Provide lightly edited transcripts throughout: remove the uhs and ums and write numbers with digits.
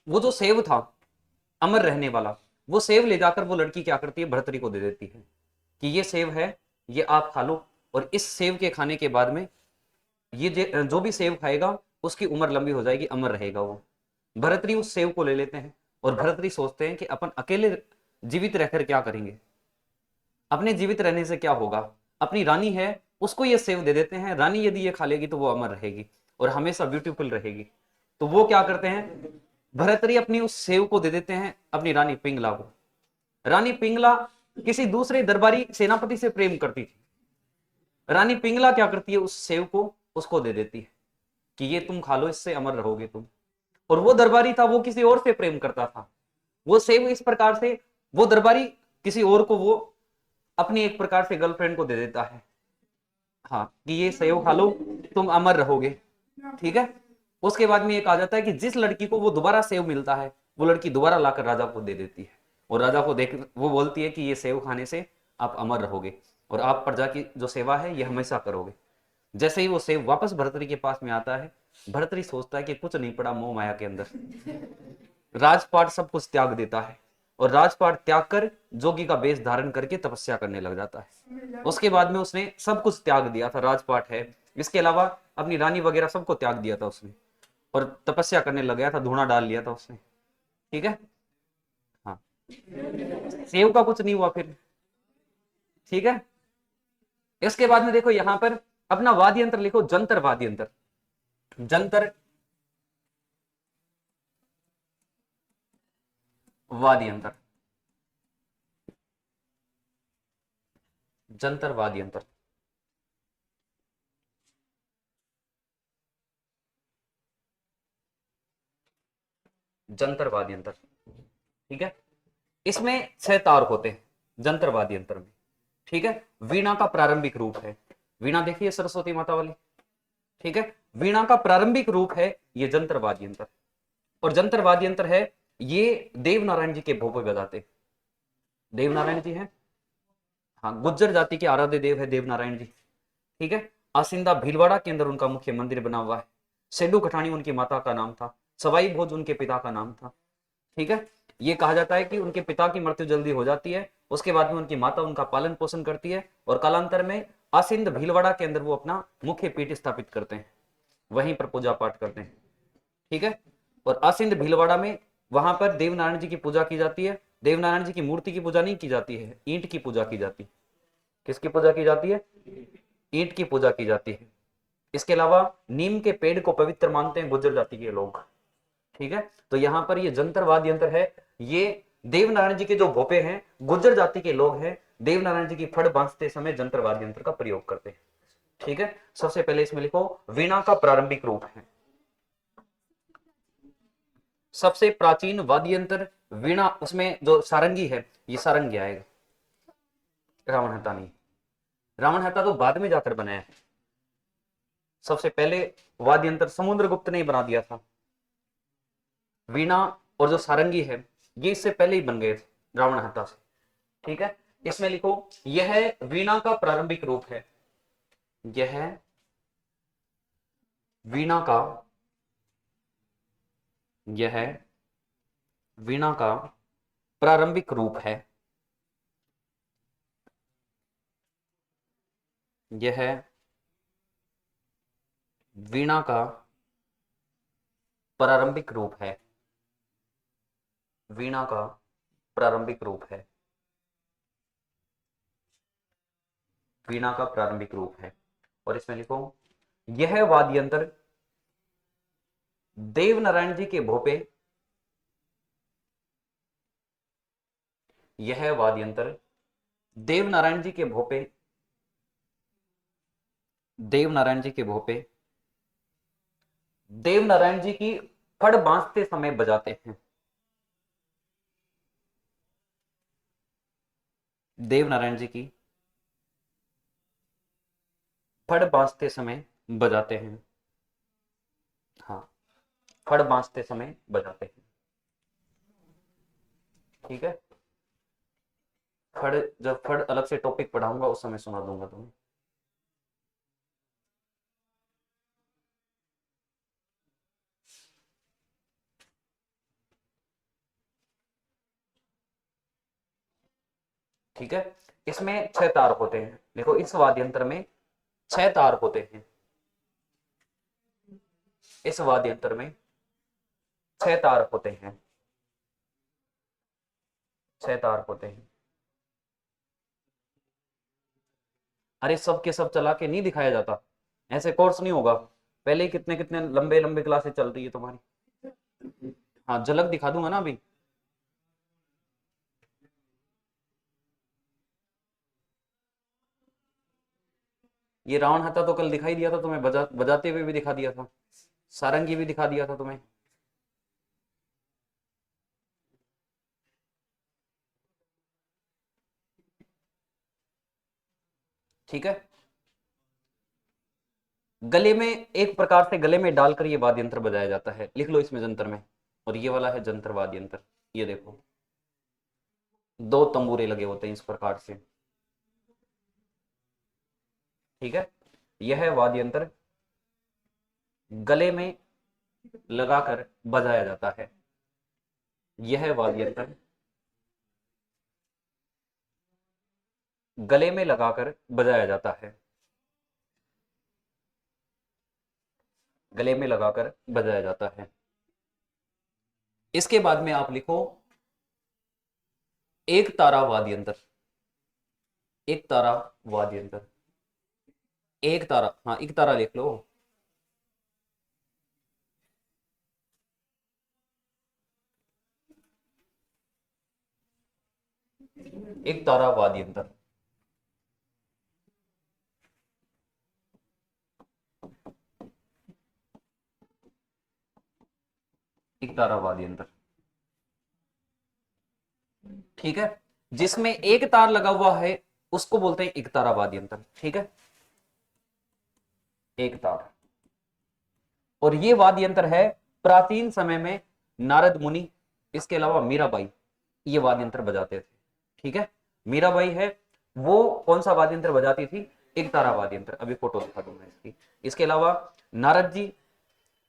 वो जो सेव था अमर रहने वाला, वो सेव ले जाकर वो लड़की क्या करती है, भर्तरी को दे देती है कि ये सेव है, ये आप खा लो, और इस सेव के खाने के बाद में ये जो भी सेव खाएगा उसकी उम्र लंबी हो जाएगी, अमर रहेगा वो। भर्तरी उस सेव को ले लेते हैं, और भर्तरी सोचते हैं कि अपन अकेले जीवित रहकर क्या करेंगे, अपने जीवित रहने से क्या होगा, अपनी रानी है उसको ये सेव दे देते हैं, रानी यदि ये खा लेगी तो वो अमर रहेगी और हमेशा ब्यूटीफुल रहेगी। तो वो क्या करते हैं, भरतरी अपनी उस सेव को दे देते हैं अपनी रानी पिंगला को। रानी पिंगला किसी दूसरे दरबारी सेनापति से प्रेम करती थी। रानी पिंगला क्या करती है, उस सेव को उसको दे देती है कि ये तुम खा लो, इससे अमर रहोगे तुम। और वो दरबारी था, वो किसी और से प्रेम करता था। वो सेव इस प्रकार से, वो दरबारी किसी और को वो अपनी एक प्रकार से गर्लफ्रेंड को दे देता है, हाँ, कि ये सेव खा लो तुम अमर रहोगे, ठीक है। उसके बाद में ये कहा जाता है कि जिस लड़की को वो दोबारा सेव मिलता है, वो लड़की दोबारा लाकर राजा को दे देती है, और राजा को देख वो बोलती है कि ये सेव खाने से आप अमर रहोगे और आप प्रजा की जो सेवा है ये हमेशा करोगे। जैसे ही वो सेव वापस भर्तरी के पास में आता है, भर्तरी सोचता है कि कुछ नहीं पड़ा मोह माया के अंदर, राजपाट सब कुछ त्याग देता है, और राजपाट त्याग कर जोगी का वेश धारण करके तपस्या करने लग जाता है। उसके बाद में उसने सब कुछ त्याग दिया था, राजपाट है, इसके अलावा अपनी रानी वगैरह सबको त्याग दिया था उसने, और तपस्या करने लग गया था, धूना डाल लिया था उसने, ठीक है। हाँ, सेव का कुछ नहीं हुआ फिर, ठीक है। इसके बाद में देखो यहां पर अपना वाद्य यंत्र लिखो, जंतर वाद्य यंत्र, जंतर वाद्य यंत्र, जंतर वाद्य यंत्र, जंतर वाद्य यंत्र, ठीक है। इसमें 6 तार होते हैं जंतर वाद्य यंत्र में, ठीक है। वीणा का प्रारंभिक रूप है, वीणा देखिए सरस्वती माता वाली, ठीक है। वीणा का प्रारंभिक रूप है ये जंतर वाद्य यंत्र, और जंतर वाद्य यंत्र है ये देवनारायण जी के भोपे बजाते, देवनारायण जी हैं, हाँ, गुज्जर जाति के आराध्य देव है देवनारायण जी, ठीक है। आसिंदा भीलवाड़ा के अंदर उनका मुख्य मंदिर बना हुआ है। सेडू कठानी उनकी माता का नाम था, सवाई भोज उनके पिता का नाम था, ठीक है। ये कहा जाता है कि उनके पिता की मृत्यु जल्दी हो जाती है, उसके बाद में उनकी माता उनका पालन पोषण करती है, और कालांतर में आसिंद भीलवाड़ा के अंदर वो अपना मुख्य पीठ स्थापित करते हैं, वहीं पर पूजा पाठ करते हैं, ठीक है। और आसिंद भीलवाड़ा में वहां पर देवनारायण जी की पूजा की जाती है। देवनारायण जी की मूर्ति की पूजा नहीं की जाती है, ईंट की पूजा की जाती है। किसकी पूजा की जाती है, ईंट की पूजा की जाती है। इसके अलावा नीम के पेड़ को पवित्र मानते हैं गुर्जर जाति के लोग, ठीक है। तो यहां पर ये जंतर वाद्य यंत्र है, ये देवनारायण जी के जो भोपे हैं गुर्जर जाति के लोग हैं, देवनारायण जी की फड़ बांधते समय जंतर वाद्य यंत्र का प्रयोग करते हैं, ठीक है। सबसे पहले इसमें लिखो वीणा का प्रारंभिक रूप है, सबसे प्राचीन वाद्य यंत्र वीणा, उसमें जो सारंगी है ये सारंगी आएगा, रावण हत्ता नहीं, रावण हत्ता तो बाद में जाकर बनाया है, सबसे पहले वाद्य यंत्र समुद्रगुप्त ने ही बना दिया था। वीणा और जो सारंगी है ये इससे पहले ही बन गए थे रावण हत्ता से, ठीक है। इसमें लिखो यह वीणा का प्रारंभिक रूप है, यह वीणा का, यह वीणा का प्रारंभिक रूप है, यह वीणा का प्रारंभिक रूप है, वीणा का प्रारंभिक रूप है, वीणा का प्रारंभिक रूप है। और इसमें लिखो यह वाद्य यंत्र देवनारायण जी के भोपे, यह वाद्य यंत्र देवनारायण जी के भोपे, देवनारायण जी के भोपे देवनारायण जी की फड़ बांधते समय बजाते हैं, देवनारायण जी की फड़ बांधते समय बजाते हैं, हाँ, फड़ बांधते समय बजाते हैं, ठीक है। फड़, जब फड़ अलग से टॉपिक पढ़ाऊंगा उस समय सुना दूंगा तुम्हें। ठीक है, इसमें 6 तार होते हैं। देखो इस वाद्य यंत्र में 6 तार होते हैं, इस वाद्य यंत्र में 6 तार होते हैं, 6 तार होते हैं। अरे सब के सब चला के नहीं दिखाया जाता, ऐसे कोर्स नहीं होगा। पहले ही कितने कितने लंबे लंबे क्लासेस चल रही है तुम्हारी। हाँ झलक दिखा दूंगा ना अभी। ये रावण हत्था तो कल दिखाई दिया था तुम्हें, बजाते हुए भी दिखा दिया था, सारंगी भी दिखा दिया था तुम्हें। ठीक है, गले में एक प्रकार से गले में डालकर ये वाद्य यंत्र बजाया जाता है, लिख लो इसमें जंतर में। और ये वाला है जंतर वाद्य यंत्र, ये देखो 2 तंबूरे लगे होते हैं इस प्रकार से। ठीक है, यह है वाद्य यंत्र, गले में लगाकर बजाया जाता है। यह है वाद्य यंत्र, गले में लगाकर बजाया जाता है, गले में लगाकर बजाया जाता है। इसके बाद में आप लिखो एक तारा वाद्य यंत्र, एक तारा वाद्य यंत्र, एक तारा, हाँ एक तारा लिख लो। एक तारा वाद्य यंत्र, एक तारा वाद्य यंत्र। ठीक है, जिसमें एक तार लगा हुआ है उसको बोलते हैं एक तारा वाद्य यंत्र। ठीक है, एक तार। और ये वाद्य यंत्र है प्राचीन समय में नारद मुनि, इसके अलावा मीराबाई ये वाद्य यंत्र बजाते थे। ठीक है, मीराबाई है वो कौन सा वाद्य यंत्र बजाती थी, एक तारा वाद्य यंत्र। अभी फोटो दिखा दूंगा इसकी। इसके अलावा नारद जी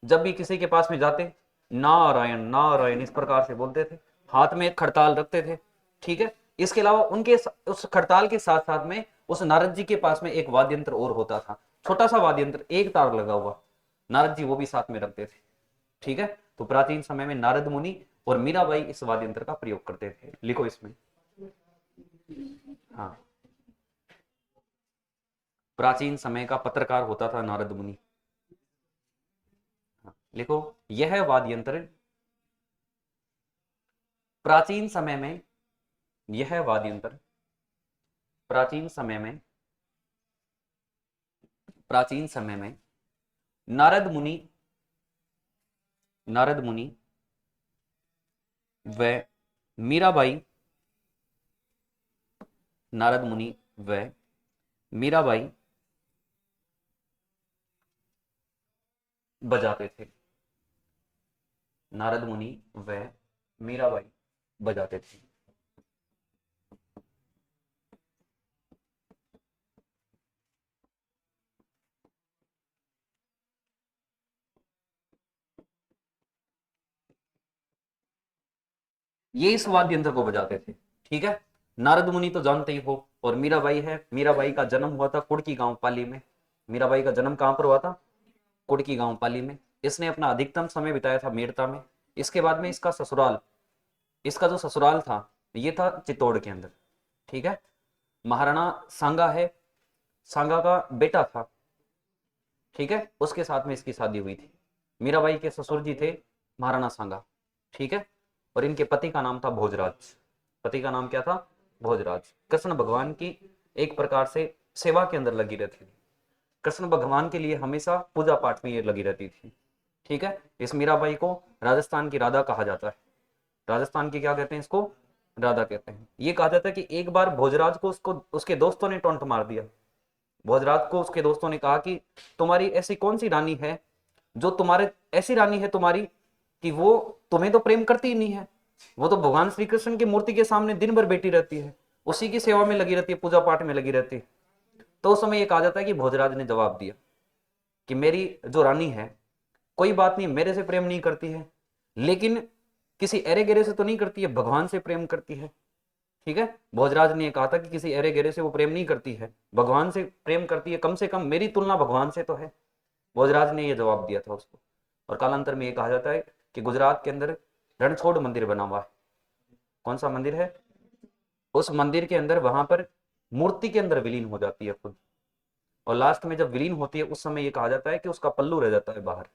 जब भी किसी के पास में जाते, नारायण नारायण इस प्रकार से बोलते थे, हाथ में एक खड़ताल रखते थे। ठीक है, इसके अलावा उनके उस खड़ताल के साथ साथ में उस नारद जी के पास में एक वाद्य यंत्र और होता था, छोटा सा वाद्य यंत्र, एक तार लगा हुआ, नारद जी वो भी साथ में रखते थे। ठीक है, तो प्राचीन समय में नारद मुनि और मीराबाई इस वाद्य यंत्र का प्रयोग करते थे, लिखो इसमें। हाँ, प्राचीन समय का पत्रकार होता था नारद मुनि। हाँ, लिखो यह वाद्य यंत्र प्राचीन समय में, यह वाद्य यंत्र प्राचीन समय में, प्राचीन समय में नारद मुनि, नारद मुनि व मीराबाई, नारद मुनि व मीराबाई बजाते थे, नारद मुनि व मीराबाई बजाते थे। ये इस वाद्य यंत्र को बजाते थे। ठीक है, नारद मुनि तो जानते ही हो, और मीराबाई है, मीराबाई का जन्म हुआ था कुड़की गांव पाली में। मीराबाई का जन्म कहां पर हुआ था, कुड़की गांव पाली में। इसने अपना अधिकतम समय बिताया था मेड़ता में। इसके बाद में इसका ससुराल, इसका जो ससुराल था ये था चित्तौड़ के अंदर। ठीक है, महाराणा सांगा है, सांगा का बेटा था। ठीक है, उसके साथ में इसकी शादी हुई थी। मीराबाई के ससुर जी थे महाराणा सांगा। ठीक है, और इनके पति का नाम था भोजराज। पति का नाम क्या था, भोजराज। कृष्ण भगवान की एक प्रकार से सेवा के अंदर लगी रहती थी, कृष्ण भगवान के लिए हमेशा पूजा पाठ में ये लगी रहती थी। ठीक है, इस मीराबाई को राजस्थान की राधा कहा जाता है। राजस्थान की क्या कहते हैं इसको, राधा कहते हैं। ये कहा जाता है कि एक बार भोजराज को उसको उसके दोस्तों ने टोंट मार दिया। भोजराज को उसके दोस्तों ने कहा कि तुम्हारी ऐसी कौन सी रानी है जो तुम्हारे, ऐसी रानी है तुम्हारी कि वो तुम्हें तो प्रेम करती ही नहीं है, वो तो भगवान श्री कृष्ण की मूर्ति के सामने दिन भर बैठी रहती है, उसी की सेवा में लगी रहती है, पूजा पाठ में लगी रहती है। तो उस समय ये कहा जाता है कि भोजराज ने जवाब दिया कि मेरी जो रानी है कोई बात नहीं, मेरे से प्रेम नहीं करती है, लेकिन किसी अरे गेरे से तो नहीं करती है, भगवान से प्रेम करती है। ठीक है, भोजराज ने कहा था कि किसी अरे गेरे से वो प्रेम नहीं करती है, भगवान से प्रेम करती है, कम से कम मेरी तुलना भगवान से तो है। भोजराज ने ये जवाब दिया था उसको। और कालांतर में ये कहा जाता है कि गुजरात के अंदर रणछोड़ मंदिर बना हुआ है। कौन सा मंदिर है? उस मंदिर के अंदर वहां पर मूर्ति के अंदर विलीन हो जाती है खुद, और लास्ट में जब विलीन होती है उस समय ये कहा जाता है कि उसका पल्लू रह जाता है बाहर।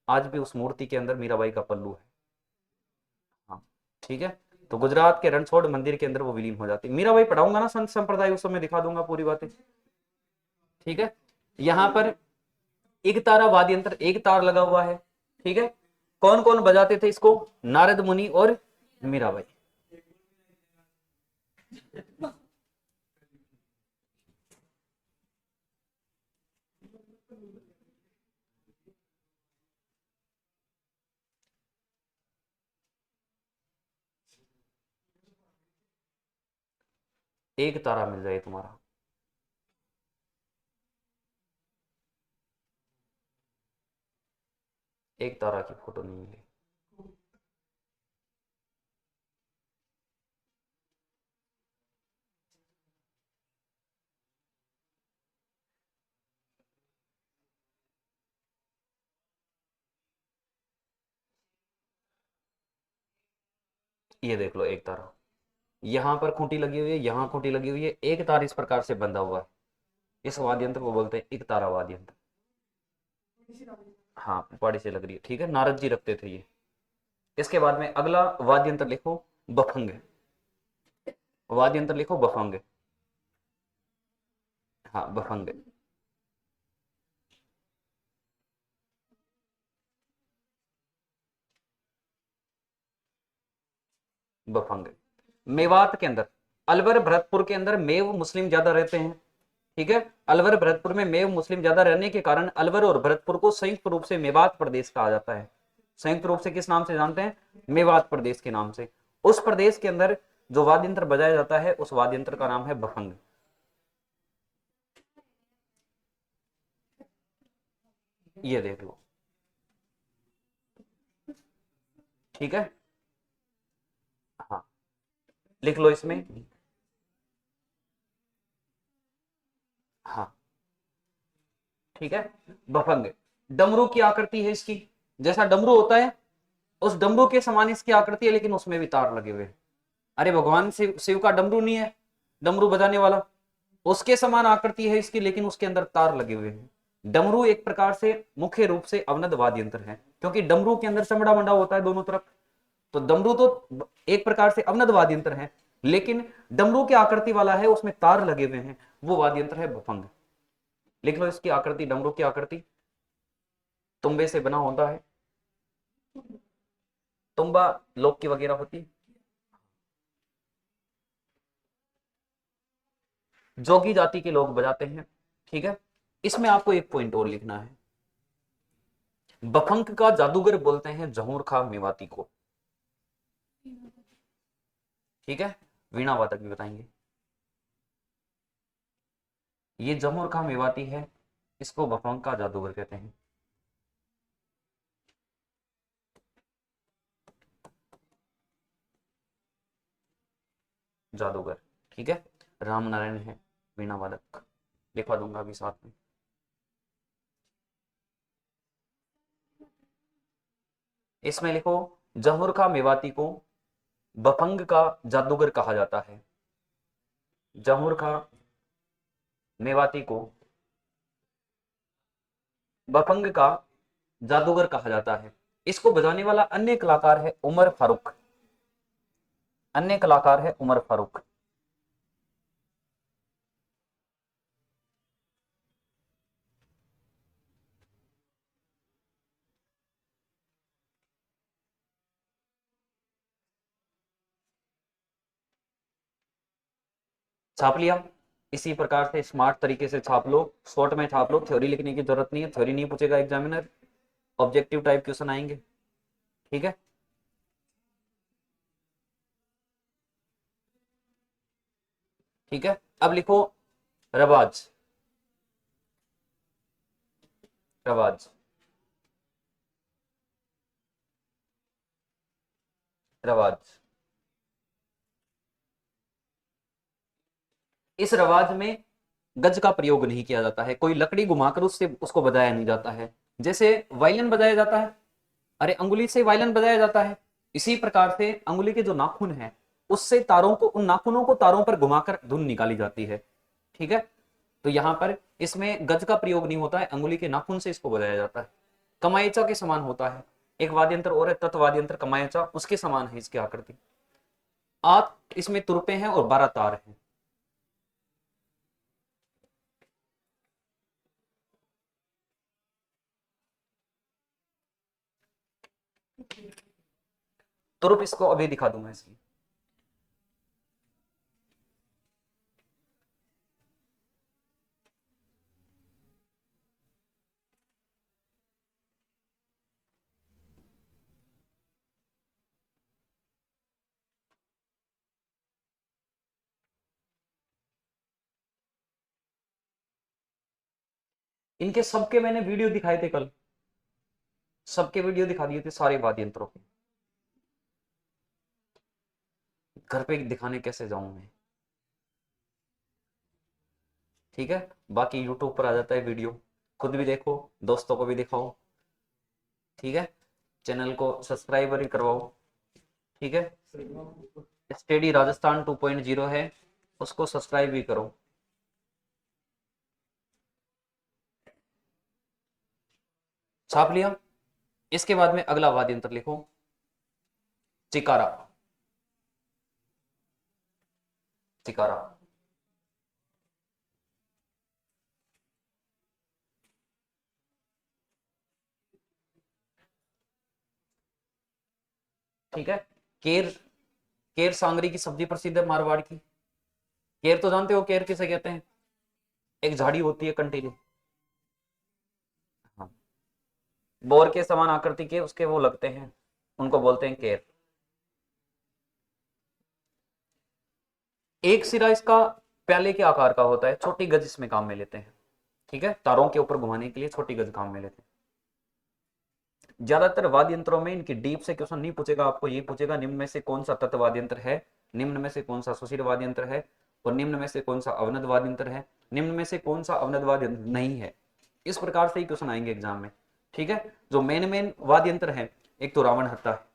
आज भी उस मूर्ति के अंदर मीराबाई का पल्लू है। हाँ, ठीक है। तो गुजरात के रणछोड़ मंदिर के अंदर वो विलीन हो जाती है। मीराबाई पढ़ाऊंगा ना संत संप्रदाय, उस समय दिखा दूंगा पूरी बातें। ठीक है, यहाँ पर एक तारा वाद्य यंत्र, एक तार लगा हुआ है। ठीक है, कौन कौन बजाते थे इसको? नारद मुनि और मीराबाई। एक तारा मिल जाए तुम्हारा। एक तारा की फोटो नहीं मिली। ये देख लो एक तारा, यहां पर खूंटी लगी हुई है, यहां खूंटी लगी हुई है, एक तार इस प्रकार से बंधा हुआ है। इस वाद्य यंत्र को बोलते हैं एक तारा वाद्य यंत्र। हाँ, पहाड़ी से लग रही है। ठीक है, नारद जी रखते थे ये। इसके बाद में अगला वाद्य यंत्र लिखो, बफंग। वाद्य यंत्र लिखो बफंग। हाँ, बफंग। बफंग मेवात के अंदर, अलवर भरतपुर के अंदर मेव मुस्लिम ज्यादा रहते हैं। ठीक है, अलवर भरतपुर में मेव मुस्लिम ज्यादा रहने के कारण अलवर और भरतपुर को संयुक्त रूप से मेवात प्रदेश कहा जाता है। संयुक्त रूप से किस नाम से जानते हैं? मेवात प्रदेश के नाम से। उस प्रदेश के अंदर जो वाद्य यंत्र बजाया जाता है उस वाद्य यंत्र का नाम है बफंग। ये देख लो। ठीक है, हाँ, लिख लो इसमें। हाँ, ठीक है, बफंग। डमरू की आकृति है इसकी, जैसा डमरू होता है उस डमरू के समान इसकी आकृति है, लेकिन उसमें भी तार लगे हुए हैं। अरे भगवान शिव, शिव का डमरू नहीं है, डमरू बजाने वाला, उसके समान आकृति है इसकी, लेकिन उसके अंदर तार लगे हुए हैं। डमरू एक प्रकार से मुख्य रूप से अवनद वाद्य यंत्र है, क्योंकि डमरू के अंदर चमड़ा मंडा होता है दोनों तरफ। तो डमरू तो एक प्रकार से अवनद वाद्य यंत्र है, लेकिन डमरू की आकृति वाला है, उसमें तार लगे हुए हैं, वो वाद्य यंत्र है भफंग। लिख लो इसकी आकृति, डमरू की आकृति तुम्बे से बना होता है। तुम्बा लोक की वगैरह होती है। जोगी जाति के लोग बजाते हैं। ठीक है, इसमें आपको एक पॉइंट और लिखना है। बफंक का जादूगर बोलते हैं जहूर खां मेवाती को। ठीक है, वीणा वादक भी बताएंगे। ये जहूर खां मेवाती है, इसको बफंक का जादूगर कहते हैं। जादूगर। ठीक है, राम नारायण है वीणा वादक, लिखवा दूंगा अभी साथ में। इसमें लिखो, जहूर खां मेवाती को बफंग का जादूगर कहा जाता है। जहूर खां मेवाती को बफंग का जादूगर कहा जाता है। इसको बजाने वाला अन्य कलाकार है उमर फारूक। अन्य कलाकार है उमर फारूक। छाप लिया? इसी प्रकार से स्मार्ट तरीके से छाप लो, शॉर्ट में छाप लो, थ्योरी लिखने की जरूरत नहीं है, थ्योरी नहीं पूछेगा एग्जामिनर, ऑब्जेक्टिव टाइप क्वेश्चन आएंगे। ठीक है, ठीक है, अब लिखो रवाज। रवाज, रवाज। इस रवाज में गज का प्रयोग नहीं किया जाता है, कोई लकड़ी घुमाकर उससे उसको बजाया नहीं जाता है। जैसे वायलिन बजाया जाता है, अरे अंगुली से वायलिन बजाया जाता है, इसी प्रकार से अंगुली के जो नाखून है उससे तारों को, उन नाखूनों को तारों पर घुमाकर धुन निकाली जाती है। ठीक है, तो यहां पर इसमें गज का प्रयोग नहीं होता है, अंगुली के नाखून से इसको बजाया जाता है। कमायचा के समान होता है, एक वाद्य यंत्र और है तत्वाद्य यंत्र कमायचा, उसके समान है इसकी आकृति। 8 इसमें तुरपे हैं और 12 तार हैं। तुरुप इसको अभी दिखा दूंगा इसकी। इनके सबके मैंने वीडियो दिखाए थे कल, सबके वीडियो दिखा दिए थे सारे वाद्य यंत्रों के। घर पे दिखाने कैसे जाऊं मैं। ठीक है, बाकी यूट्यूब पर आ जाता है वीडियो, खुद भी देखो, दोस्तों को भी दिखाओ। ठीक है, चैनल को सब्सक्राइबर भी करवाओ। ठीक है, स्टडी राजस्थान 2.0 है, उसको सब्सक्राइब भी करो। छाप लिया। इसके बाद में अगला वाद्य यंत्र लिखो, चिकारा। चिकारा, ठीक है। केर, केर सांगरी की सब्जी प्रसिद्ध है मारवाड़ की। केर तो जानते हो, केर किसे कहते हैं, एक झाड़ी होती है कंटीली। हाँ, बोर के समान आकृति के उसके वो लगते हैं, उनको बोलते हैं केर। एक सिरा इसका प्याले के आकार का होता है, छोटी गज इसमें काम में लेते हैं। ठीक है, तारों के ऊपर घुमाने के लिए छोटी गज काम में लेते हैं। ज्यादातर वाद्य यंत्रों में इनकी डीप से क्वेश्चन नहीं पूछेगा, आपको ये पूछेगा निम्न में से कौन सा तत्व वाद्य यंत्र है, निम्न में से कौन सा सुशील वाद्य यंत्र है, और निम्न में से कौन सा अवनद वाद्य यंत्र है, निम्न में से कौन सा अवनद वाद्य यंत्र नहीं है। इस प्रकार से ही क्वेश्चन आएंगे एग्जाम में। ठीक है, जो मेन मेन वाद्य यंत्र है, एक तो रावण हत्ता है,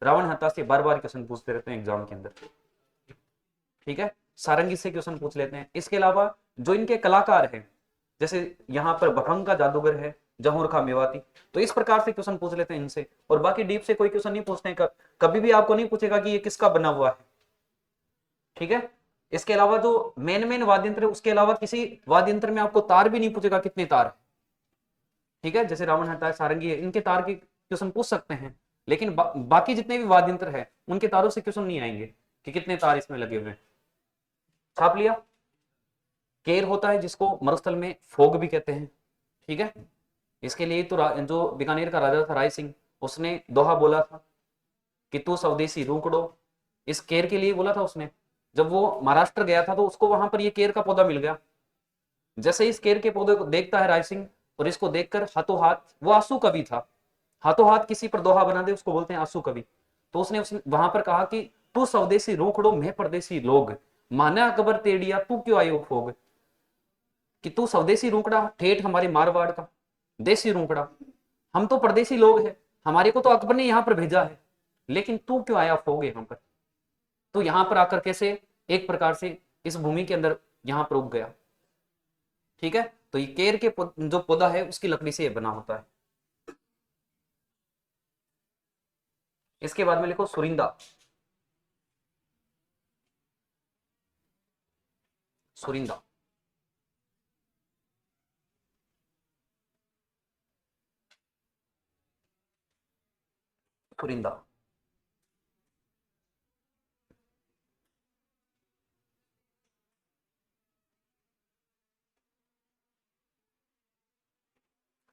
रावण हत्ता से बार बार क्वेश्चन पूछते रहते हैं एग्जाम के अंदर। ठीक है, सारंगी से क्वेश्चन पूछ लेते हैं। इसके अलावा जो इनके कलाकार हैं, जैसे यहाँ पर भखंग का जादूगर है, जहूर खा मेवाती, तो इस प्रकार से क्वेश्चन पूछ लेते हैं इनसे, और बाकी डीप से कोई क्वेश्चन नहीं पूछते हैं। कभी भी आपको नहीं पूछेगा कि ये किसका बना हुआ है। ठीक है, इसके अलावा जो मेन मेन वाद्य यंत्र है, उसके अलावा किसी वाद्य यंत्र में आपको तार भी नहीं पूछेगा कितने तार है। ठीक है, जैसे रावण हत्ता है, सारंगी है, इनके तार के क्वेश्चन पूछ सकते हैं, लेकिन बाकी जितने भी वाद्य यंत्र है उनके तारों से क्वेश्चन नहीं आएंगे कि कितने तार इसमें लगे हुए हैं। छाप लिया। केर होता है जिसको मरुस्थल में फोग भी कहते हैं। ठीक है, इसके लिए तो जो बीकानेर का राजा था राय सिंह, उसने दोहा बोला था कि तू स्वदेशी रूकड़ो, इस केर के लिए बोला था उसने। जब वो महाराष्ट्र गया था तो उसको वहां पर ये केर का पौधा मिल गया। जैसे इस केर के पौधे को देखता है राय सिंह, और इसको देखकर हाथों हाथ, वो आंसू कवि था, हाथों हाथ किसी पर दोहा बना दे उसको बोलते हैं आंसू कवि। तो उसने वहां पर कहा कि तू स्वदेशी रूखड़ो मैं परदेशी लोग, माना अकबर तेड़िया तू क्यों आयो फोग। कि तू स्वदेशी रूखड़ा, ठेठ हमारे मारवाड़ का, देसी रूखड़ा, हम तो परदेसी लोग हैं, हमारे को तो अकबर ने यहाँ पर भेजा है, लेकिन तू क्यों आया फोग यहाँ पर। तो यहाँ पर आकर कैसे एक प्रकार से इस भूमि के अंदर यहाँ पर उग गया। ठीक है, तो ये केर के जो पौधा है उसकी लकड़ी से ये बना होता है। इसके बाद में लिखो सुरिंदा। सुरिंदा, सुरिंदा,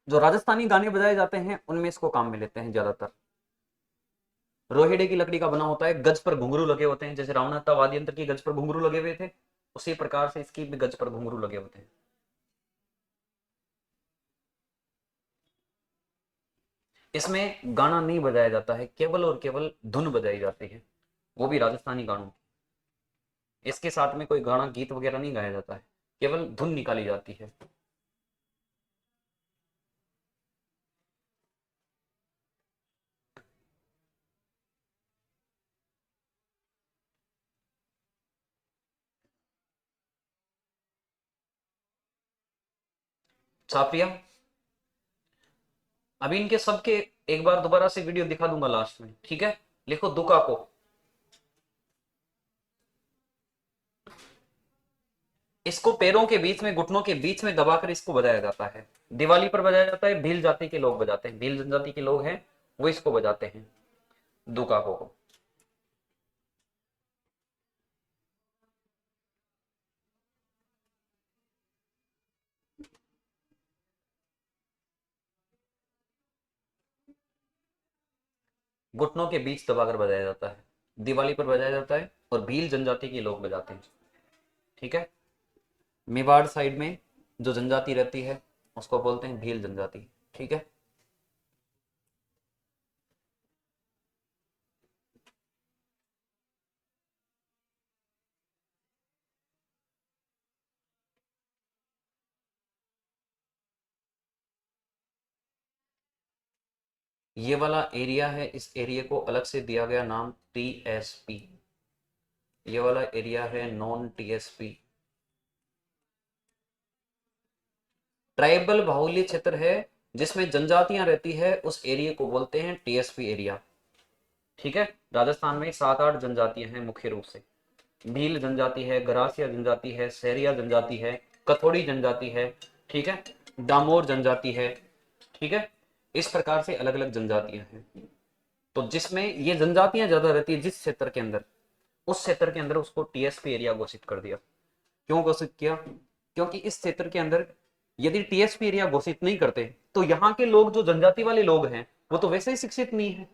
जो राजस्थानी गाने बजाए जाते हैं उनमें इसको काम में लेते हैं ज्यादातर। रोहिड़े की लकड़ी का बना होता है, गज पर घुंघरू लगे होते हैं, जैसे रावणाता वाद्य यंत्र की गज पर घुंघरू लगे हुए थे, उसी प्रकार से इसकी भी गज पर घुंघरू लगे होते हैं। इसमें गाना नहीं बजाया जाता है, केवल और केवल धुन बजाई जाती है, वो भी राजस्थानी गानों की। इसके साथ में कोई गाना गीत वगैरह नहीं गाया जाता है, केवल धुन निकाली जाती है। छापिया, अभी इनके सबके एक बार दोबारा से वीडियो दिखा दूंगा लास्ट में, ठीक है। लिखो दुका को। इसको पैरों के बीच में, घुटनों के बीच में दबाकर इसको बजाया जाता है। दिवाली पर बजाया जाता है, भील जाति के लोग बजाते हैं, भील जनजाति के लोग हैं वो इसको बजाते हैं, दुका को। घुटनों के बीच दबाकर बजाया जाता है, दिवाली पर बजाया जाता है, और भील जनजाति के लोग बजाते हैं, ठीक है। मेवाड़ साइड में जो जनजाति रहती है उसको बोलते हैं भील जनजाति, ठीक है। ये वाला एरिया है, इस एरिया को अलग से दिया गया नाम टीएसपी। ये वाला एरिया है नॉन टीएसपी, ट्राइबल बाहुल्य क्षेत्र है, जिसमें जनजातियां रहती है, उस एरिया को बोलते हैं टीएसपी एरिया, ठीक है। राजस्थान में 7-8 जनजातियां हैं मुख्य रूप से। भील जनजाति है, गरासिया जनजाति है, सहरिया जनजाति है, कथोड़ी जनजाति है, ठीक है, डामोर जनजाति है, ठीक है। इस प्रकार से अलग अलग जनजातियां हैं। तो जिसमें ये जनजातियां ज्यादा रहती है जिस क्षेत्र के अंदर, उस क्षेत्र के अंदर उसको टीएसपी एरिया घोषित कर दिया। क्यों घोषित किया? क्योंकि इस क्षेत्र के अंदर यदि टीएसपी एरिया घोषित नहीं करते तो यहाँ के लोग, जो जनजाति वाले लोग हैं, वो तो वैसे ही शिक्षित नहीं है।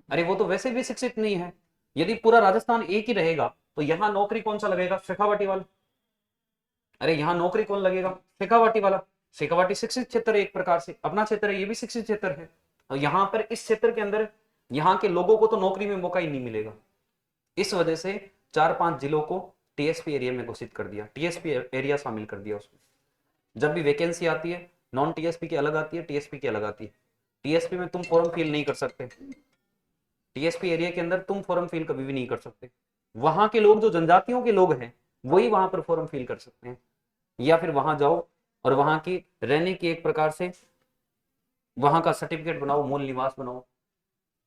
अरे वो तो वैसे भी शिक्षित नहीं है। यदि पूरा राजस्थान एक ही रहेगा तो यहाँ नौकरी कौन सा लगेगा? शेखावाटी वाला। अरे यहाँ नौकरी कौन लगेगा? शेखावाटी वाला। शेखावाटी शिक्षित क्षेत्र है, एक प्रकार से अपना क्षेत्र है, ये भी शिक्षित क्षेत्र है। और यहाँ पर इस क्षेत्र के अंदर यहाँ के लोगों को तो नौकरी में मौका ही नहीं मिलेगा। इस वजह से 4-5 जिलों को टीएसपी एरिया में घोषित कर दिया, टीएसपी एरिया शामिल कर दिया उसमें। जब भी वैकेंसी आती है, नॉन टीएसपी की अलग आती है, टीएसपी की अलग आती है। टीएसपी में तुम फॉर्म फिल नहीं कर सकते, टीएसपी एरिया के अंदर तुम फॉर्म फिल कभी भी नहीं कर सकते। वहां के लोग, जो जनजातियों के लोग हैं, वही वहां पर फॉर्म फिल कर सकते हैं। या फिर वहां जाओ और वहां की रहने की एक प्रकार से वहां का सर्टिफिकेट बनाओ, मूल निवास बनाओ,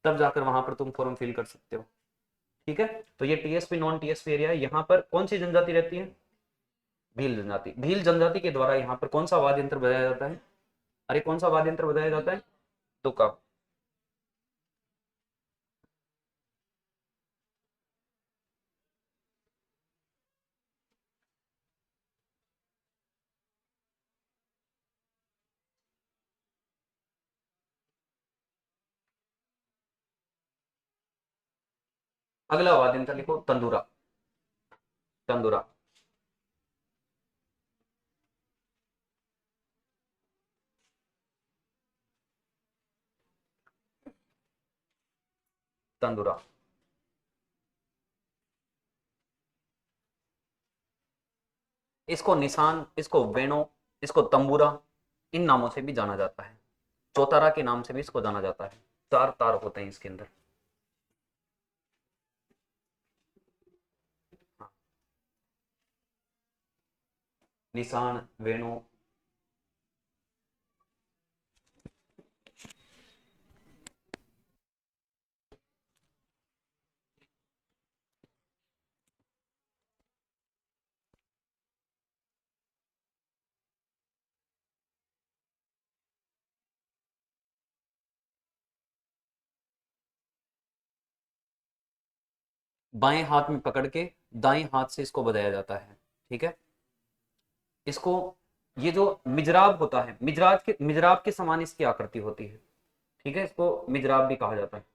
तब जाकर वहां पर तुम फॉर्म फिल कर सकते हो, ठीक है। तो ये टीएसपी नॉन टीएसपी एरिया है। यहाँ पर कौन सी जनजाति रहती है? भील जनजाति। भील जनजाति के द्वारा यहाँ पर कौन सा वाद्य यंत्र बजाया जाता है? अरे कौन सा वाद्य यंत्र बजाया जाता है? तुका। अगला वाद्य यंत्र लिखो तंदूरा। तंदूरा। तंदूरा। इसको निशान, इसको वेणु, इसको तंबूरा, इन नामों से भी जाना जाता है। चौतारा के नाम से भी इसको जाना जाता है। 4 तार होते हैं इसके अंदर। हाँ, निशान, वेणु। बाएं हाथ में पकड़ के दाएं हाथ से इसको बजाया जाता है, ठीक है। इसको, ये जो मिजराब होता है, मिजराब के समान इसकी आकृति होती है, ठीक है। इसको मिजराब भी कहा जाता है।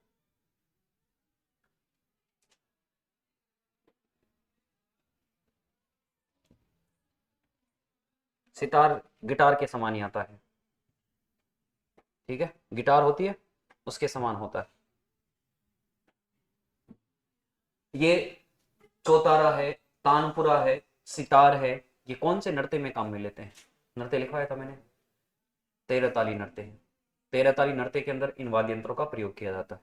सितार गिटार के समान ही आता है, ठीक है। गिटार होती है उसके समान होता है। ये चौतारा है, तानपुरा है, सितार है, ये कौन से नृत्य में काम में लेते हैं? नृत्य लिखवाया था मैंने, तेरह ताली नृत्य है। तेरह ताली नृत्य के अंदर इन वाद्य यंत्रों का प्रयोग किया जाता है,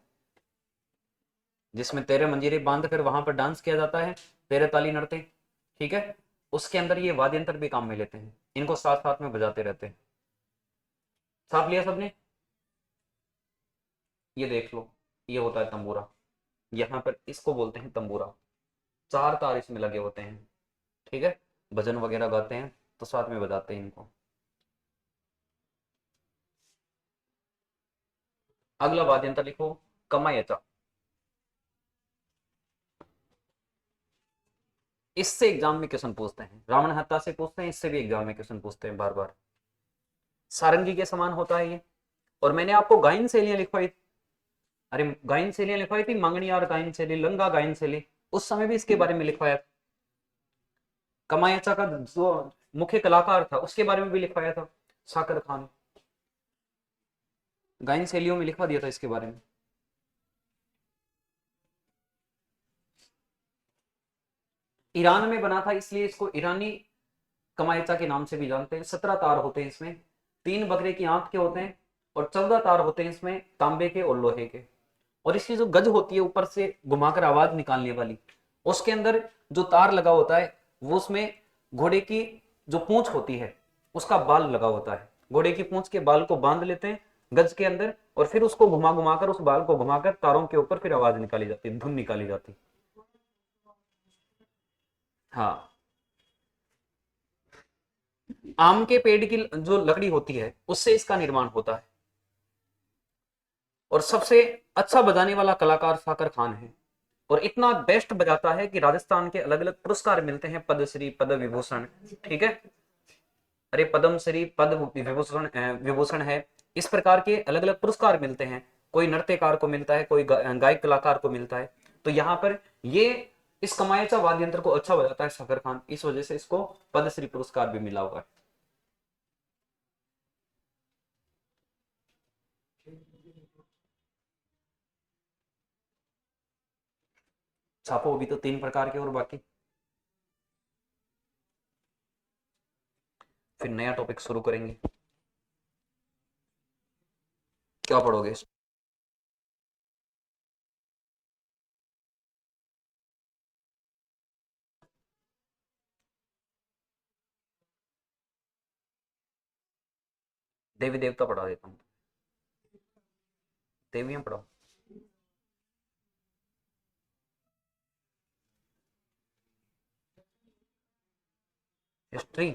जिसमें 13 मंजीरे बांध कर वहां पर डांस किया जाता है, तेरह ताली नृत्य। ठीक है, उसके अंदर ये वाद्य यंत्र भी काम में लेते हैं, इनको साथ साथ में बजाते रहते हैं। साफ लिया सबने? ये देख लो, ये होता है तंबूरा, यहाँ पर इसको बोलते हैं तंबूरा। चार तार इसमें लगे होते हैं। ठीक है, भजन वगैरह गाते हैं तो साथ में बजाते हैं इनको। अगला वाद्य यंत्र लिखो, कमायचा। इससे एग्जाम में क्वेश्चन पूछते हैं, रावण हत्या से पूछते हैं, इससे भी एग्जाम में क्वेश्चन पूछते हैं बार बार। सारंगी के समान होता है ये। और मैंने आपको गायन शैलियां लिखवाई, अरे गायन शैलियां लिखवाई थी, मंगनियार गायन शैली, लंगा गायन शैली, उस समय भी इसके बारे में लिखवाया। कमायचा का जो मुख्य कलाकार था उसके बारे में भी लिखवाया था, साकर खान। गायन शैलियों में लिखवा दिया था इसके बारे में। ईरान में बना था इसलिए इसको ईरानी कमायचा के नाम से भी जानते हैं। 17 तार होते हैं इसमें, 3 बकरे की आंख के होते हैं, और 14 तार होते हैं इसमें तांबे के और लोहे के। और इसकी जो गज होती है ऊपर से घुमाकर आवाज निकालने वाली, उसके अंदर जो तार लगा होता है वो उसमें घोड़े की जो पूंछ होती है उसका बाल लगा होता है, घोड़े की पूंछ के बाल को बांध लेते हैं गज के अंदर, और फिर उसको घुमा घुमाकर, उस बाल को घुमाकर तारों के ऊपर फिर आवाज निकाली जाती है, धुन निकाली जाती है। हाँ, आम के पेड़ की जो लकड़ी होती है उससे इसका निर्माण होता है। और सबसे अच्छा बजाने वाला कलाकार साकर खान है, और इतना बेस्ट बजाता है कि राजस्थान के अलग अलग पुरस्कार मिलते हैं, पद्मश्री, पद्म विभूषण। ठीक है, अरे पद्मश्री, पद्म विभूषण, विभूषण है, इस प्रकार के अलग अलग पुरस्कार मिलते हैं। कोई नृत्यकार को मिलता है, कोई गायक कलाकार को मिलता है। तो यहाँ पर ये इस कमायचा वाद्य यंत्र को अच्छा बजाता है साकर खान, इस वजह से इसको पद्मश्री पुरस्कार भी मिला हुआ है। छापो, अभी तो 3 प्रकार के और बाकी, फिर नया टॉपिक शुरू करेंगे। क्या पढ़ोगे? देवी देवता पढ़ा देता हूँ, देवियां पढ़ाओ। हिस्ट्री,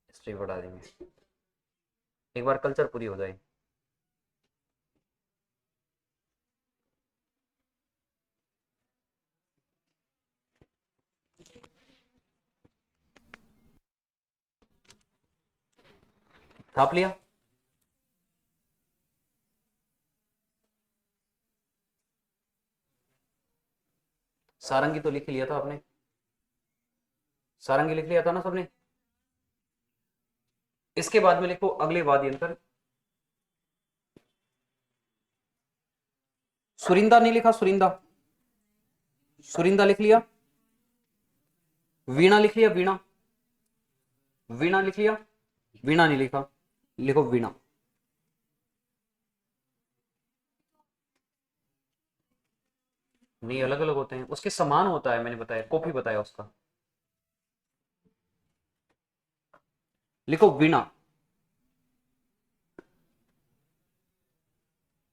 हिस्ट्री पढ़ा देंगे, एक बार कल्चर पूरी हो जाए। छाप लिया? सारंगी तो लिख लिया था आपने, सारंगी लिख लिया था ना सबने? इसके बाद में लिखो अगले वाद्य यंत्र। सुरिंदा नहीं लिखा? सुरिंदा, सुरिंदा लिख लिया? वीणा लिख लिया? वीणा, वीणा लिख लिया? वीणा नहीं लिखा, लिखो वीणा। नहीं, अलग अलग होते हैं, उसके समान होता है, मैंने बताया, कॉपी बताया उसका। लिखो वीणा।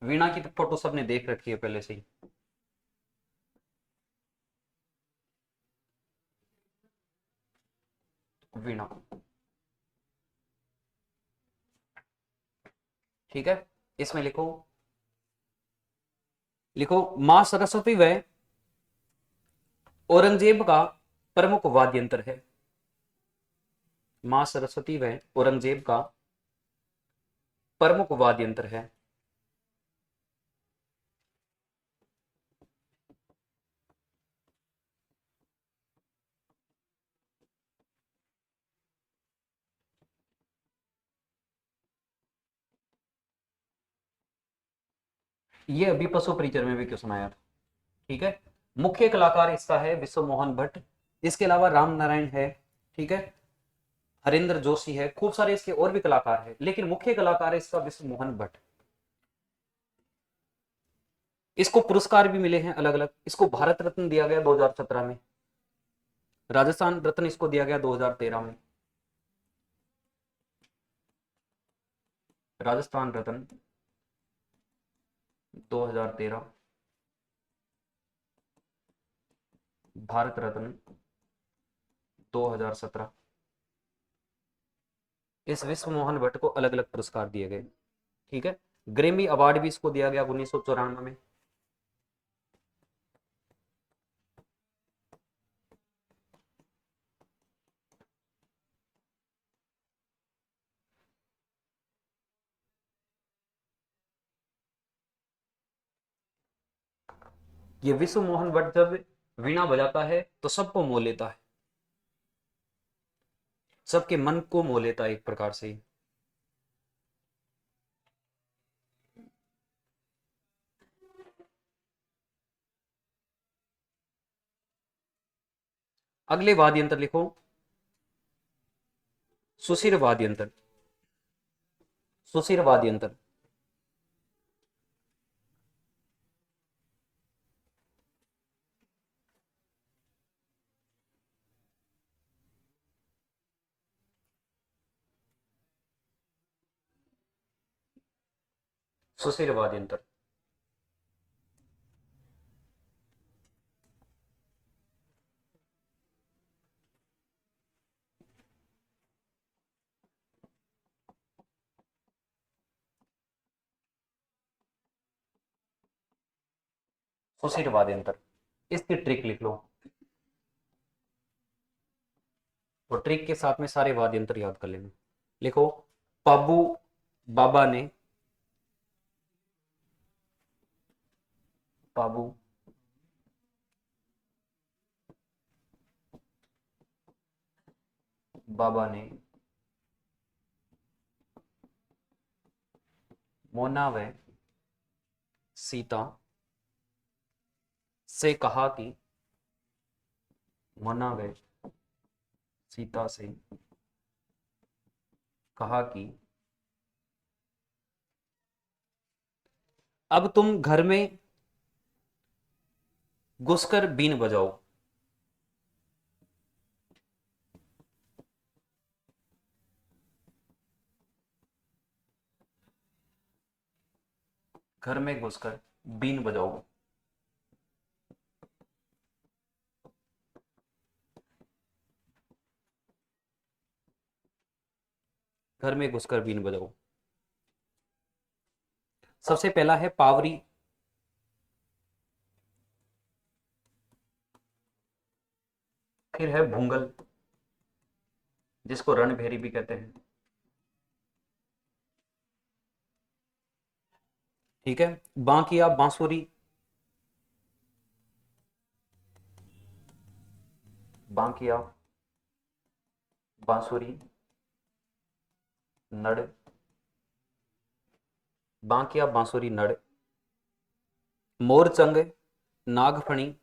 वीणा की तो फोटो सबने देख रखी है पहले से ही। वीणा, ठीक है, इसमें लिखो, लिखो मां सरस्वती व औरंगजेब का प्रमुख वाद्य यंत्र है। मां सरस्वती व औरंगजेब का प्रमुख वाद्य यंत्र है। ये अभी पशु परिचर में भी क्वेश्चन आया था। ठीक है, मुख्य कलाकार इसका है विश्व मोहन भट्ट। इसके अलावा राम नारायण है, ठीक है, हरिंदर जोशी है, खूब सारे इसके और भी कलाकार हैं, लेकिन मुख्य कलाकार है इसका विश्व मोहन भट्ट। इसको पुरस्कार भी मिले हैं अलग अलग। इसको भारत रत्न दिया गया 2017 में, राजस्थान रत्न इसको दिया गया 2013 में, राजस्थान रत्न 2013, भारत रत्न 2017। इस विश्व मोहन भट्ट को अलग अलग पुरस्कार दिए गए, ठीक है। ग्रेमी अवार्ड भी इसको दिया गया 1994 में। ये विश्व मोहन भट्ट जब वीणा बजाता है तो सबको मोह लेता है, सबके मन को मोह लेता है एक प्रकार से। अगले वाद्य यंत्र लिखो, सुशिर वाद्य यंत्र, सुशिर वाद्य यंत्र। सुशिर वाद्य यंत्र, सुशिर वाद्य यंत्र। इसकी ट्रिक लिख लो और ट्रिक के साथ में सारे वाद्य यंत्र याद कर लेना। लिखो, पाबू बाबा ने, पाबू बाबा ने मोना व सीता से कहा कि, मोना व सीता से कहा कि अब तुम घर में घुसकर बीन बजाओ। घर में घुसकर बीन बजाओ। घर में घुसकर बीन बजाओ। सबसे पहला है पावरी, फिर है भूंगल जिसको रणभेरी भी कहते हैं, ठीक है। बांकिया बांसुरी, बांकिया बांसुरी, नड़, बांकिया बांसुरी नड़। मोरचंग नागफणी,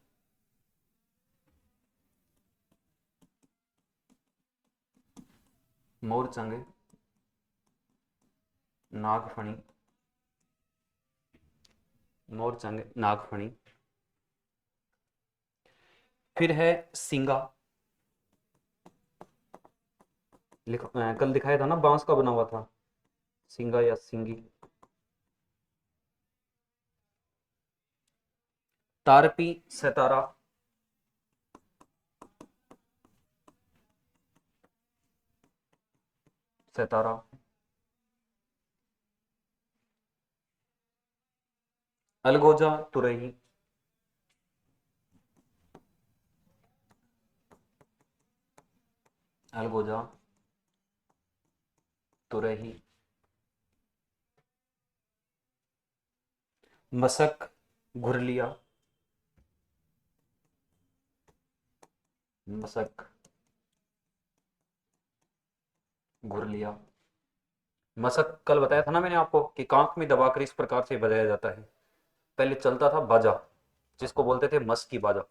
मोरचंग नागफणी, मोरचंग नागफणी। फिर है सिंगा, कल दिखाया था ना बांस का बना हुआ था, सिंगा या सिंगी। तारपी सतारा, सतारा। अलगोजा तुरही, अलगोजा तुरही। मसक घुरलिया, मसक घुरलिया। मसक कल बताया था ना मैंने आपको कि कांख में दबाकर इस प्रकार से बजाया जाता है। पहले चलता था बाजा, जिसको बोलते थे मस्की बाजा।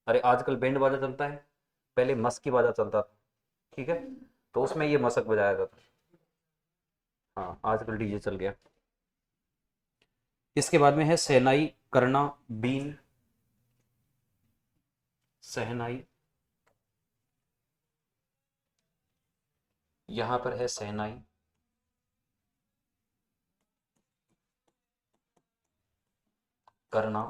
अरे आजकल बैंड बाजा चलता है, पहले मस्की बाजा चलता था, ठीक है, तो उसमें ये मसक बजाया जाता। हाँ आजकल डीजे चल गया। इसके बाद में है शहनाई, करना, बीन, शहनाई, यहां पर है शहनाई, करना,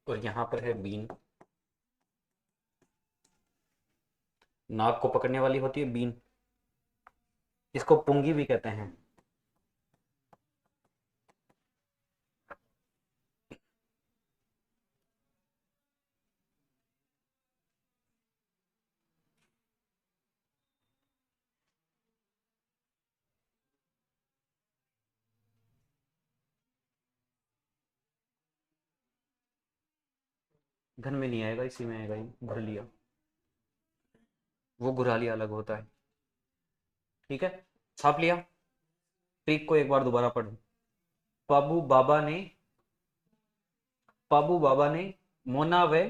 और यहां पर है बीन। नाक को पकड़ने वाली होती है बीन, इसको पुंगी भी कहते हैं। धन में नहीं आएगा, इसी में आएगा, ये घुरलिया, वो घुरालिया अलग होता है। ठीक है, छाप लिया। ट्रिक को एक बार दोबारा पढ़ो। पाबू बाबा ने, पाबू बाबा ने मोना व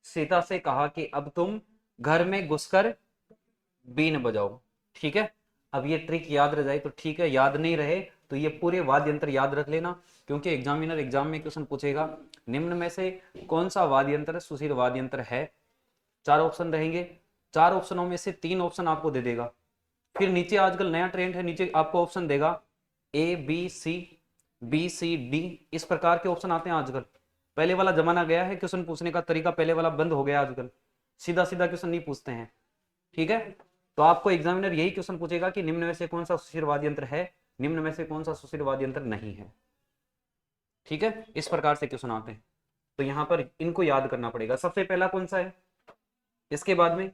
सीता से कहा कि अब तुम घर में घुसकर बीन बजाओ। ठीक है, अब ये ट्रिक याद रह जाए तो ठीक है, याद नहीं रहे तो ये पूरे वाद्य यंत्र याद रख लेना, क्योंकि एग्जामिनर एग्जाम में क्वेश्चन पूछेगा निम्न में से कौन सा वाद्य यंत्र सुशील वाद्य यंत्र है। चार ऑप्शन रहेंगे, चार ऑप्शनों में से तीन ऑप्शन आपको दे देगा। फिर नीचे आजकल नया ट्रेंड है, नीचे आपको ऑप्शन देगा A B C, B C D, इस प्रकार के ऑप्शन आते हैं आजकल। पहले वाला जमाना गया है, क्वेश्चन पूछने का तरीका पहले वाला बंद हो गया आजकल, सीधा सीधा क्वेश्चन नहीं पूछते हैं। ठीक है, तो आपको एग्जामिनर यही क्वेश्चन पूछेगा कि निम्न में से कौन सा सुशिर वाद्य यंत्र है, निम्न में से कौन सा सुशिर वाद्य यंत्र नहीं है। ठीक है, इस प्रकार से क्वेश्चन आते हैं, तो यहां पर इनको याद करना पड़ेगा। सबसे पहला कौन सा है, इसके बाद में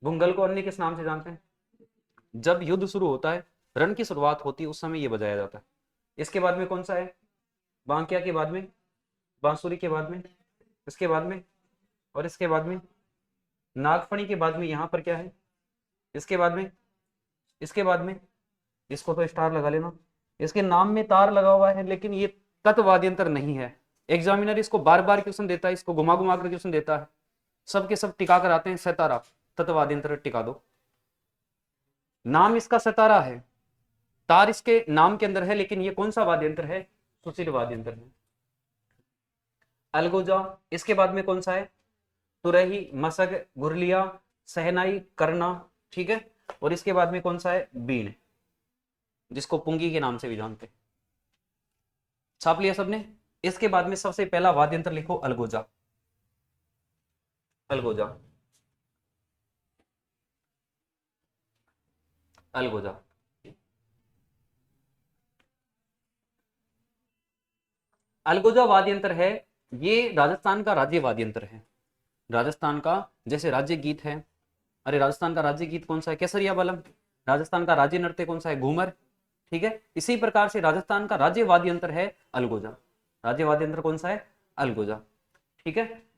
भुंगल को अन्य किस नाम से जानते हैं। जब युद्ध शुरू होता है, रण की शुरुआत होती है, उस समय ये बजाया जाता है। इसके बाद में कौन सा है, बांकिया के बाद में, बांसुरी के बाद में, इसके बाद में, और इसके बाद में नागफणी के बाद में यहां पर क्या है, इसके बाद में, इसके बाद में, इसको तो स्टार लगा लेना। इसके नाम में तार लगा हुआ है, लेकिन ये तत्वाद्यंतर नहीं है। एग्जामिनर इसको बार बार क्वेश्चन देता है, इसको घुमा घुमा कर क्वेश्चन देता है, सबके सब टिका कर आते हैं सतारा, तत्वाद्यंतर टिका दो। नाम इसका सतारा है, तार इसके नाम के अंदर है, लेकिन ये कौन सा वाद्य यंत्र है, सुशील वाद्य यंत्र है। अलगोजा, इसके बाद में कौन सा है, तुरही, मसक, गुरलिया, सहनाई, करना। ठीक है, और इसके बाद में कौन सा है, बीन, जिसको पुंगी के नाम से भी जानते हैं। छाप लिया सबने। इसके बाद में सबसे पहला वाद्य यंत्र लिखो, अलगोजा, अलगोजा, अलगोजा। अलगोजा वाद्य यंत्र है, ये राजस्थान का राज्य वाद्य यंत्र है। राजस्थान का जैसे राज्य गीत है, अरे राजस्थान का राज्य गीत कौन सा है, केसरिया बलम। राजस्थान का राज्य नृत्य कौन सा है, घूमर। ठीक है, इसी प्रकार से राजस्थान का राज्य वाद्य यंत्र है अलगोजा। राज्य वाद्य यंत्र कौन सा है, अलगोजा। ठीक है,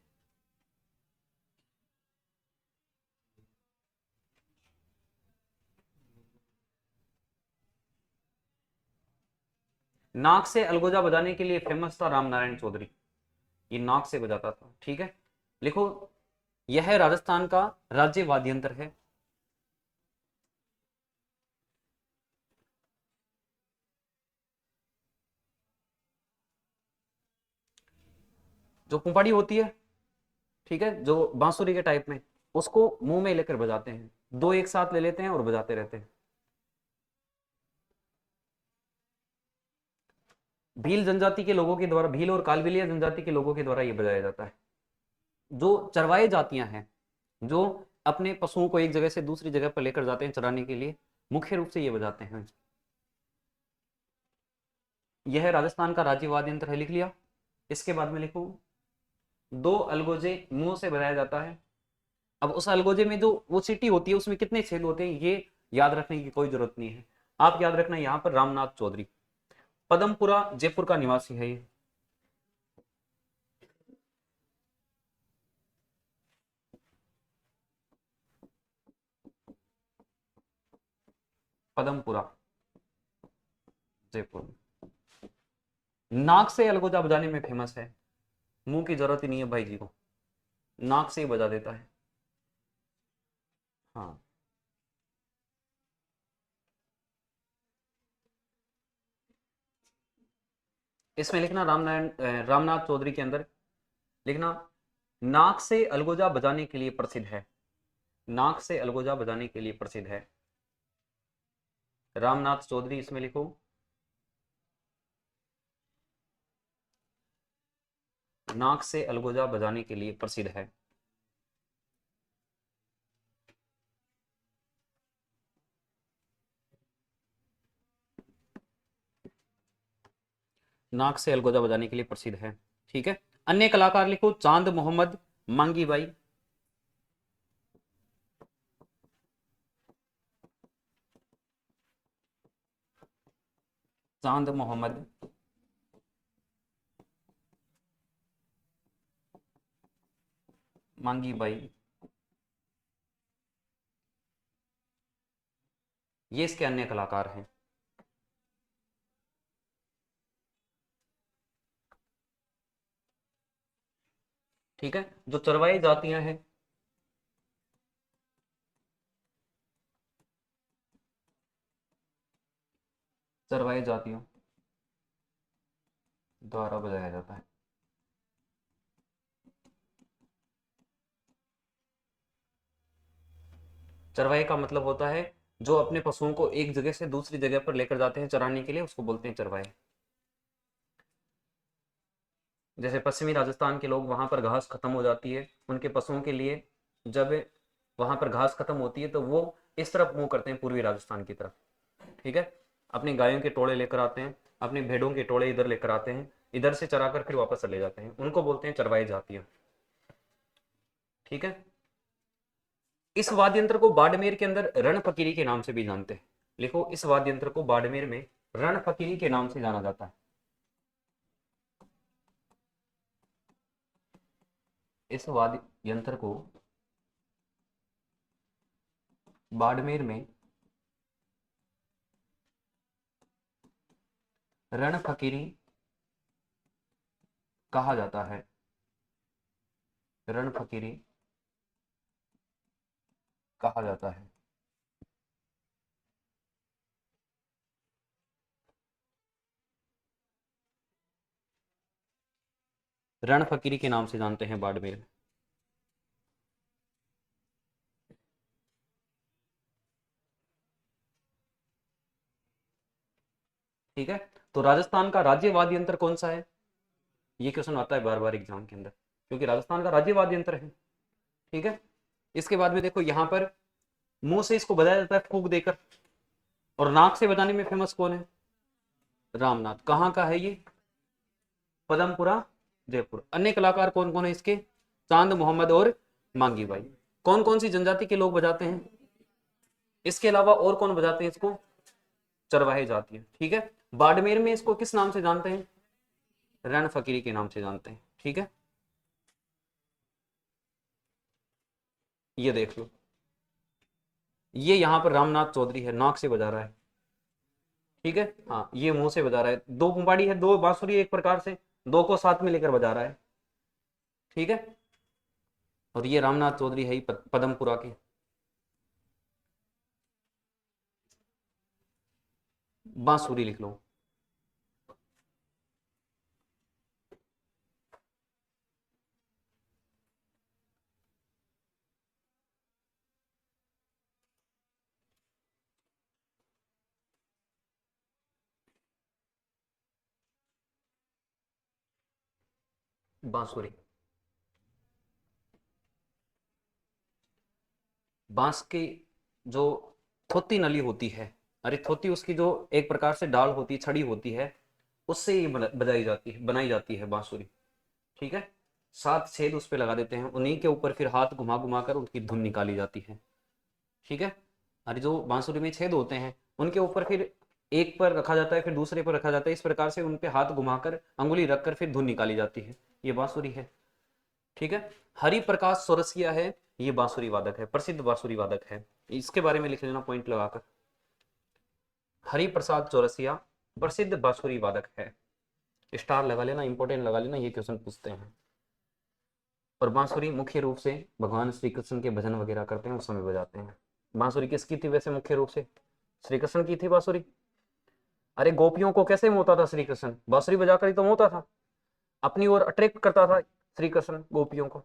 नाक से अलगोजा बजाने के लिए फेमस था राम नारायण चौधरी, ये नाक से बजाता था। ठीक है, लिखो, यह राजस्थान का राज्य वाद्य यंत्र है। जो पुंपाड़ी होती है, ठीक है, जो बांसुरी के टाइप में, उसको मुंह में लेकर बजाते हैं, दो एक साथ ले लेते हैं और बजाते रहते हैं। भील जनजाति के लोगों के द्वारा, भील और कालबेलिया जनजाति के लोगों के द्वारा यह बजाया जाता है। जो चरवाए जातियां हैं, जो अपने पशुओं को एक जगह से दूसरी जगह पर लेकर जाते हैं चराने के लिए, मुख्य रूप से ये बजाते हैं। यह राजस्थान का राज्य वाद्य यंत्र है, लिख लिया। इसके बाद में लिखो, दो अलगोजे मुंह से बजाया जाता है। अब उस अलगोजे में जो वो सीटी होती है, उसमें कितने छेद होते हैं, ये याद रखने की कोई जरूरत नहीं है। आप याद रखना यहाँ पर रामनाथ चौधरी, पदमपुरा जयपुर का निवासी है ये। पदमपुरा जयपुर। नाक से अलगोजा बजाने में फेमस है, मुंह की जरूरत ही नहीं है भाई जी को, नाक से ही बजा देता है। हाँ, इसमें लिखना रामनाथ चौधरी के अंदर लिखना, नाक से अलगोजा बजाने के लिए प्रसिद्ध है, नाक से अलगोजा बजाने के लिए प्रसिद्ध है, रामनाथ चौधरी इसमें लिखो। नाक से अलगोजा बजाने के लिए प्रसिद्ध है। नाक से अलगोजा बजाने के लिए प्रसिद्ध है। ठीक है, अन्य कलाकार लिखो, चांद मोहम्मद, मांगी बाई। चांद मोहम्मद, मांगी बाई, ये इसके अन्य कलाकार हैं। ठीक है, जो चरवाई जातियां हैं, चरवाई जातियों द्वारा बजाया जाता है। चरवाई का मतलब होता है जो अपने पशुओं को एक जगह से दूसरी जगह पर लेकर जाते हैं चराने के लिए, उसको बोलते हैं चरवाई। जैसे पश्चिमी राजस्थान के लोग, वहां पर घास खत्म हो जाती है उनके पशुओं के लिए, जब वहां पर घास खत्म होती है तो वो इस तरफ मुंह करते हैं, पूर्वी राजस्थान की तरफ। ठीक है, अपनी गायों के टोले लेकर आते हैं, अपनी भेड़ों के टोले इधर लेकर आते हैं, इधर से चरा कर फिर वापस चले जाते हैं, उनको बोलते हैं चरवाई जातियां। ठीक है, इस वाद्य यंत्र को बाड़मेर के अंदर रण फकीरी के नाम से भी जानते हैं। लिखो, इस वाद्य यंत्र को बाड़मेर में रण फकीरी के नाम से जाना जाता है। इस वाद्य यंत्र को बाड़मेर में रण फकीरी कहा जाता है, रण फकीरी कहा जाता है। रण फकीरी के नाम से जानते हैं बाड़मेर में। ठीक है, तो राजस्थान का राज्य वाद्य यंत्र कौन सा है, ये क्वेश्चन आता है बार बार एग्जाम के अंदर, क्योंकि राजस्थान का राज्य वाद्य यंत्र है। ठीक है, इसके बाद में देखो, यहां पर मुंह से इसको बजाया जाता है फूंक देकर, और नाक से बजाने में फेमस कौन है, रामनाथ। कहाँ का है ये, पदमपुरा, जयपुर। अन्य कलाकार कौन कौन है इसके, चांद मोहम्मद और मांगी बाई। कौन कौन सी जनजाति के लोग बजाते हैं, इसके अलावा और कौन बजाते हैं इसको, चरवाहे जाती है। ठीक है, बाड़मेर में इसको किस नाम से जानते हैं, रण फकीरी के नाम से जानते हैं। ठीक है, ये देख लो, ये यहां पर रामनाथ चौधरी है, नाक से बजा रहा है। ठीक है, हाँ, ये मुंह से बजा रहा है, दो कुंबाड़ी है, दो बांसुरी एक प्रकार से, दो को साथ में लेकर बजा रहा है। ठीक है, और ये रामनाथ चौधरी है ही पदमपुरा के। बांसुरी लिख लो। बांसुरी, बांस की जो थोती नली होती है, अरे थोती, उसकी जो एक प्रकार से डाल होती है, छड़ी होती है, उससे ये बजाई जाती है, बनाई जाती है बांसुरी। ठीक है, 7 छेद उस पर लगा देते हैं, उन्हीं के ऊपर फिर हाथ घुमा घुमा कर उनकी धुन निकाली जाती है। ठीक है, अरे जो बांसुरी में छेद होते हैं उनके ऊपर फिर एक पर रखा जाता है, फिर दूसरे पर रखा जाता है, इस प्रकार से उन पे हाथ घुमाकर अंगुली रखकर फिर धुन निकाली जाती है, ये बांसुरी है। ठीक है, हरि प्रकाश सोरसिया है, ये बांसुरी वादक है, प्रसिद्ध बांसुरी वादक है, इसके बारे में लिख लेना पॉइंट लगाकर। हरि प्रसाद चौरसिया प्रसिद्ध बांसुरी वादक है। स्टार लगा लेना, इंपॉर्टेंट लगा लेना, ये क्वेश्चन पूछते हैं। और बांसुरी मुख्य रूप से भगवान श्री कृष्ण के भजन वगैरह करते हैं उस समय बजाते हैं। बांसुरी किसकी थी वैसे मुख्य रूप से? श्री कृष्ण की थी बांसुरी। अरे गोपियों को कैसे मोता था श्री कृष्ण? बांसुरी बजाकर ही तो मोता था, अपनी ओर अट्रैक्ट करता था श्री कृष्ण गोपियों को।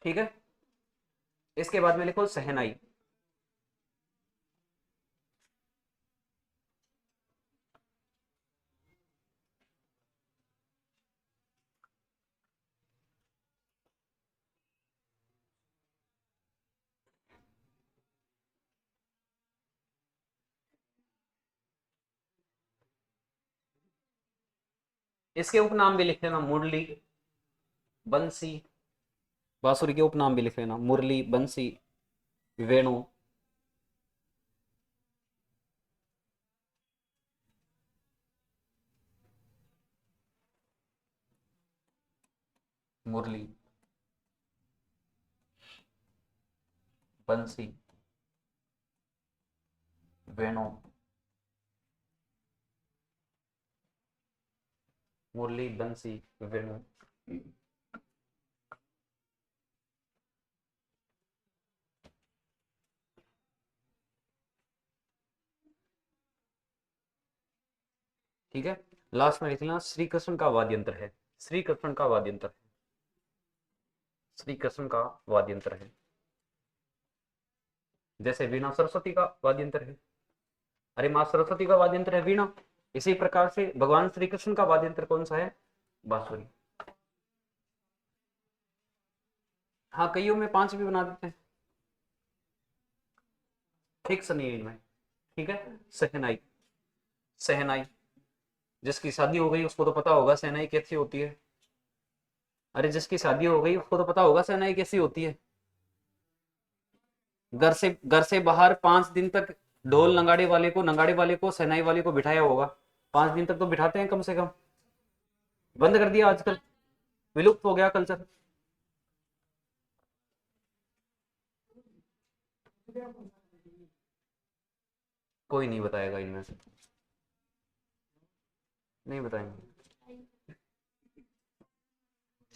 ठीक है, इसके बाद में लिखो सहनाई। इसके उपनाम भी लिख लेना, मुरली, बंसी। बांसुरी के उपनाम भी लिख लेना, मुरली, बंसी, वेणु। मुरली, बंसी, वेणु। मुरली, बंसी, वेणु। ठीक है, लास्ट में लिख लेना श्री कृष्ण का वाद्य यंत्र है। श्री कृष्ण का वाद्य यंत्र है, श्री कृष्ण का वाद्य यंत्र है। जैसे वीणा सरस्वती का वाद्य यंत्र है, अरे माँ सरस्वती का वाद्य यंत्र है वीणा, इसी प्रकार से भगवान श्री कृष्ण का वाद्य यंत्र कौन सा है? बांसुरी। हाँ, कईयों में 5 भी बना देते हैं, फिक्स नहीं है इनमें। ठीक है, सहनाई। सहनाई, जिसकी शादी हो गई उसको तो पता होगा सहनाई कैसी होती है। अरे जिसकी शादी हो गई उसको तो पता होगा सहनाई कैसी होती है। घर से बाहर 5 दिन तक ढोल नगाड़े वाले को सहनाई वाले को बिठाया होगा। 5 दिन तक तो बिठाते हैं कम से कम। बंद कर दिया आजकल, विलुप्त हो गया कल्चर। कोई नहीं बताएगा इनमें से, नहीं बताएंगे।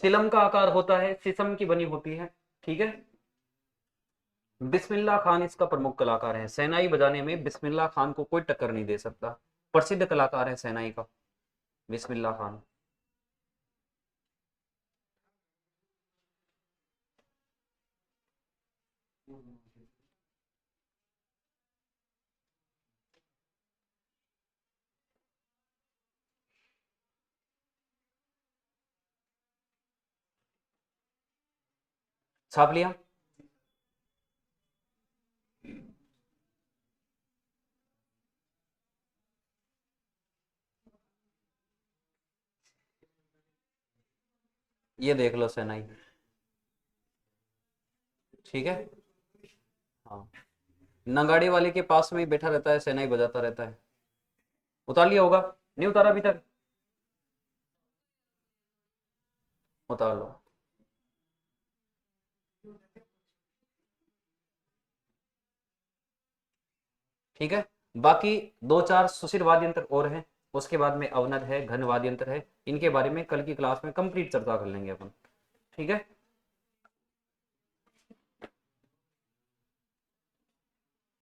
सिलम का आकार होता है, शीशम की बनी होती है। ठीक है, बिस्मिल्लाह खान इसका प्रमुख कलाकार है। शहनाई बजाने में बिस्मिल्लाह खान को कोई टक्कर नहीं दे सकता, प्रसिद्ध कलाकार है शहनाई का बिस्मिल्लाह खान। छाप लिया? ये देख लो शहनाई। ठीक है, हाँ, नगाड़े वाले के पास में ही बैठा रहता है, शहनाई बजाता रहता है। उतार लिया होगा, नहीं उतारा अभी तक? उतार लो। ठीक है, बाकी 2-4 सुशिर वाद्य यंत्र और हैं, उसके बाद में अवनद है, घन वाद्य यंत्र है। इनके बारे में कल की क्लास में कंप्लीट चर्चा कर लेंगे अपन। ठीक है।